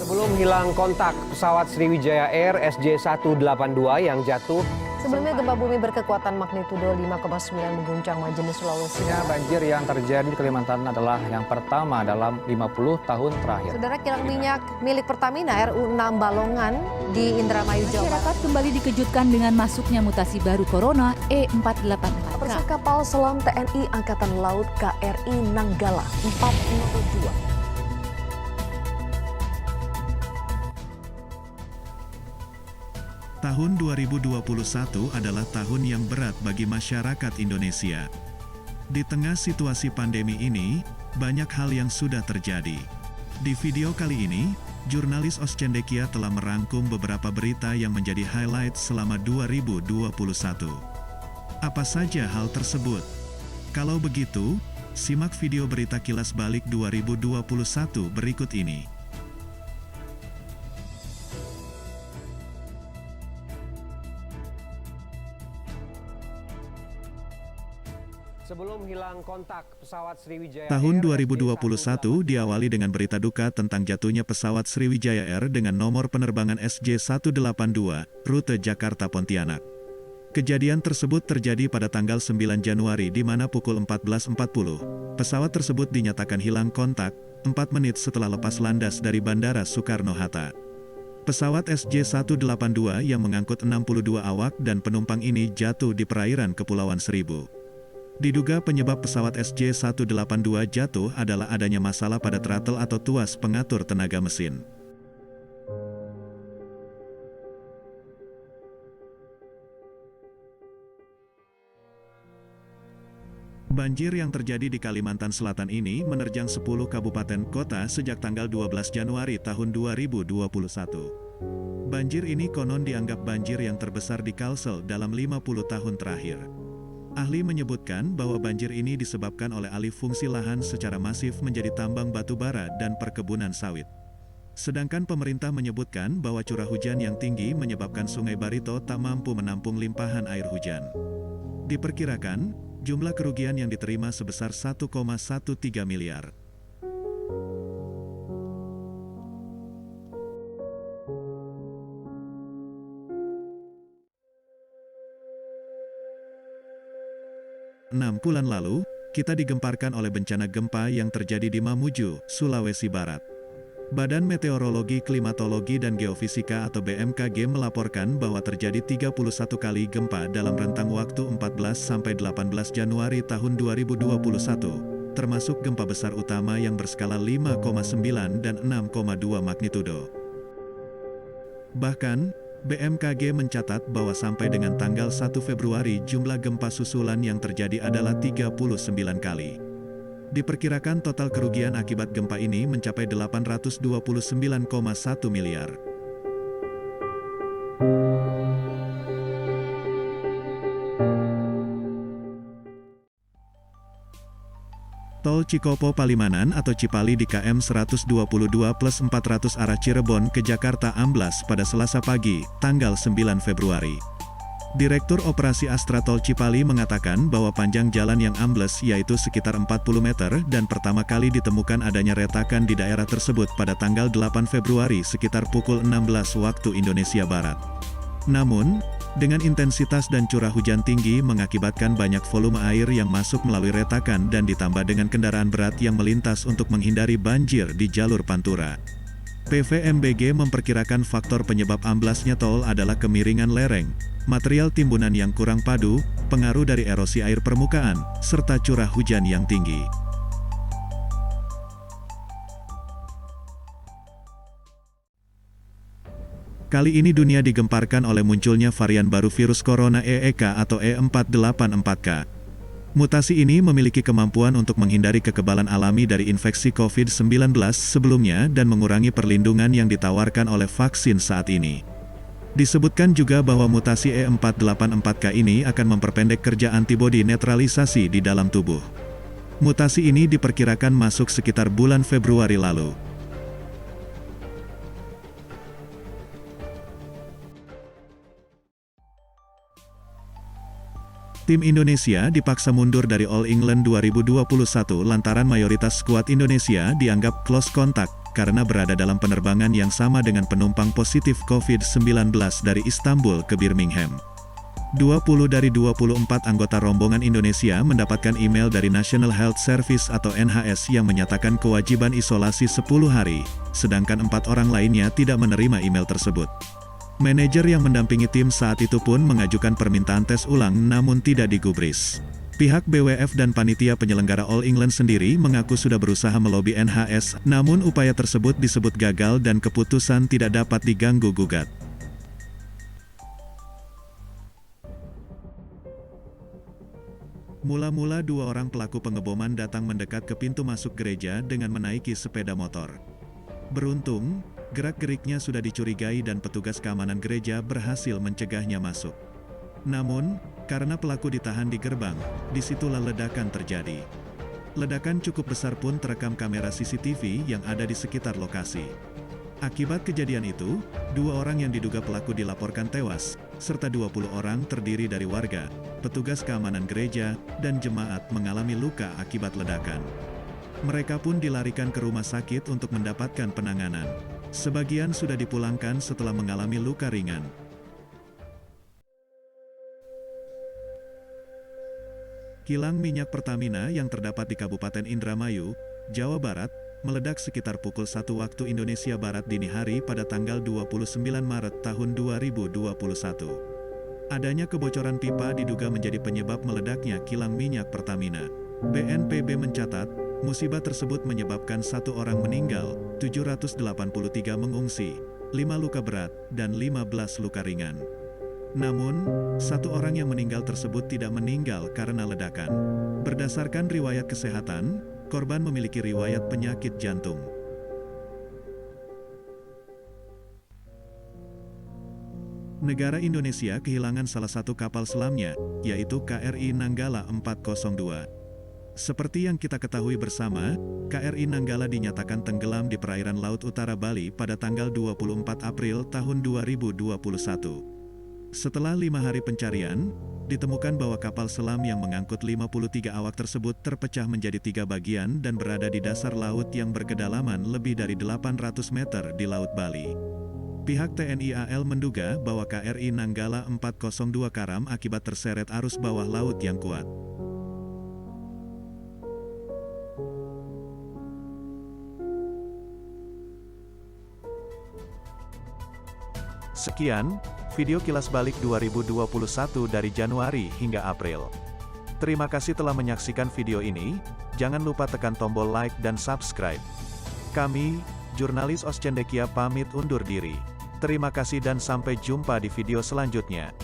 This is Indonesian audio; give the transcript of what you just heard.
Sebelum hilang kontak, pesawat Sriwijaya Air SJ182 yang jatuh. Sebelumnya gempa bumi berkekuatan magnitudo 5,9 mengguncang Majene, Sulawesi. Banjir yang terjadi di Kalimantan adalah yang pertama dalam 50 tahun terakhir. Saudara, kilang minyak milik Pertamina RU6 Balongan di Indramayu, Jawa Barat. Masyarakat kembali dikejutkan dengan masuknya mutasi baru corona E484K. Persik kapal selam TNI Angkatan Laut KRI Nanggala 402. Tahun 2021 adalah tahun yang berat bagi masyarakat Indonesia. Di tengah situasi pandemi ini, banyak hal yang sudah terjadi. Di video kali ini, jurnalis Oscendekia telah merangkum beberapa berita yang menjadi highlight selama 2021. Apa saja hal tersebut? Kalau begitu, simak video berita kilas balik 2021 berikut ini. Sebelum hilang kontak, pesawat Sriwijaya Tahun Air 2021 SJ182 diawali dengan berita duka tentang jatuhnya pesawat Sriwijaya Air dengan nomor penerbangan SJ182, rute Jakarta-Pontianak. Kejadian tersebut terjadi pada tanggal 9 Januari di mana pukul 14.40, pesawat tersebut dinyatakan hilang kontak, 4 menit setelah lepas landas dari Bandara Soekarno-Hatta. Pesawat SJ182 yang mengangkut 62 awak dan penumpang ini jatuh di perairan Kepulauan Seribu. Diduga penyebab pesawat SJ182 jatuh adalah adanya masalah pada throttle atau tuas pengatur tenaga mesin. Banjir yang terjadi di Kalimantan Selatan ini menerjang 10 kabupaten kota sejak tanggal 12 Januari tahun 2021. Banjir ini konon dianggap banjir yang terbesar di Kalsel dalam 50 tahun terakhir. Ahli menyebutkan bahwa banjir ini disebabkan oleh alih fungsi lahan secara masif menjadi tambang batu bara dan perkebunan sawit. Sedangkan pemerintah menyebutkan bahwa curah hujan yang tinggi menyebabkan Sungai Barito tak mampu menampung limpahan air hujan. Diperkirakan, jumlah kerugian yang diterima sebesar 1,13 miliar. Bulan lalu, kita digemparkan oleh bencana gempa yang terjadi di Mamuju, Sulawesi Barat. Badan Meteorologi, Klimatologi dan Geofisika atau BMKG melaporkan bahwa terjadi 31 kali gempa dalam rentang waktu 14-18 Januari tahun 2021, termasuk gempa besar utama yang berskala 5,9 dan 6,2 magnitudo. Bahkan, BMKG mencatat bahwa sampai dengan tanggal 1 Februari jumlah gempa susulan yang terjadi adalah 39 kali. Diperkirakan total kerugian akibat gempa ini mencapai 829,1 miliar. Tol Cikopo Palimanan atau Cipali di KM 122+400 arah Cirebon ke Jakarta amblas pada Selasa pagi, tanggal 9 Februari. Direktur Operasi Astra Tol Cipali mengatakan bahwa panjang jalan yang ambles yaitu sekitar 40 meter dan pertama kali ditemukan adanya retakan di daerah tersebut pada tanggal 8 Februari sekitar pukul 16 waktu Indonesia Barat. Namun, dengan intensitas dan curah hujan tinggi mengakibatkan banyak volume air yang masuk melalui retakan dan ditambah dengan kendaraan berat yang melintas untuk menghindari banjir di jalur Pantura. PVMBG memperkirakan faktor penyebab amblasnya tol adalah kemiringan lereng, material timbunan yang kurang padu, pengaruh dari erosi air permukaan, serta curah hujan yang tinggi. Kali ini dunia digemparkan oleh munculnya varian baru virus corona EEK atau E484K. Mutasi ini memiliki kemampuan untuk menghindari kekebalan alami dari infeksi COVID-19 sebelumnya dan mengurangi perlindungan yang ditawarkan oleh vaksin saat ini. Disebutkan juga bahwa mutasi E484K ini akan memperpendek kerja antibodi netralisasi di dalam tubuh. Mutasi ini diperkirakan masuk sekitar bulan Februari lalu. Tim Indonesia dipaksa mundur dari All England 2021 lantaran mayoritas skuad Indonesia dianggap close contact, karena berada dalam penerbangan yang sama dengan penumpang positif COVID-19 dari Istanbul ke Birmingham. 20 dari 24 anggota rombongan Indonesia mendapatkan email dari National Health Service atau NHS yang menyatakan kewajiban isolasi 10 hari, sedangkan 4 orang lainnya tidak menerima email tersebut. Manajer yang mendampingi tim saat itu pun mengajukan permintaan tes ulang namun tidak digubris. Pihak BWF dan panitia penyelenggara All England sendiri mengaku sudah berusaha melobi NHS, namun upaya tersebut disebut gagal dan keputusan tidak dapat diganggu-gugat. Mula-mula 2 orang pelaku pengeboman datang mendekat ke pintu masuk gereja dengan menaiki sepeda motor. Beruntung, gerak-geriknya sudah dicurigai dan petugas keamanan gereja berhasil mencegahnya masuk. Namun, karena pelaku ditahan di gerbang, disitulah ledakan terjadi. Ledakan cukup besar pun terekam kamera CCTV yang ada di sekitar lokasi. Akibat kejadian itu, 2 orang yang diduga pelaku dilaporkan tewas, serta 20 orang terdiri dari warga, petugas keamanan gereja, dan jemaat mengalami luka akibat ledakan. Mereka pun dilarikan ke rumah sakit untuk mendapatkan penanganan. Sebagian sudah dipulangkan setelah mengalami luka ringan. Kilang minyak Pertamina yang terdapat di Kabupaten Indramayu, Jawa Barat, meledak sekitar pukul 1 waktu Indonesia Barat dini hari pada tanggal 29 Maret tahun 2021. Adanya kebocoran pipa diduga menjadi penyebab meledaknya kilang minyak Pertamina. BNPB mencatat, musibah tersebut menyebabkan 1 orang meninggal, 783 mengungsi, 5 luka berat, dan 15 luka ringan. Namun, 1 orang yang meninggal tersebut tidak meninggal karena ledakan. Berdasarkan riwayat kesehatan, korban memiliki riwayat penyakit jantung. Negara Indonesia kehilangan salah satu kapal selamnya, yaitu KRI Nanggala 402. Seperti yang kita ketahui bersama, KRI Nanggala dinyatakan tenggelam di perairan Laut Utara Bali pada tanggal 24 April tahun 2021. Setelah 5 hari pencarian, ditemukan bahwa kapal selam yang mengangkut 53 awak tersebut terpecah menjadi 3 bagian dan berada di dasar laut yang berkedalaman lebih dari 800 meter di Laut Bali. Pihak TNI AL menduga bahwa KRI Nanggala 402 karam akibat terseret arus bawah laut yang kuat. Sekian video kilas balik 2021 dari Januari hingga April. Terima kasih telah menyaksikan video ini. Jangan lupa tekan tombol like dan subscribe. Kami, jurnalis Oscendekia pamit undur diri. Terima kasih dan sampai jumpa di video selanjutnya.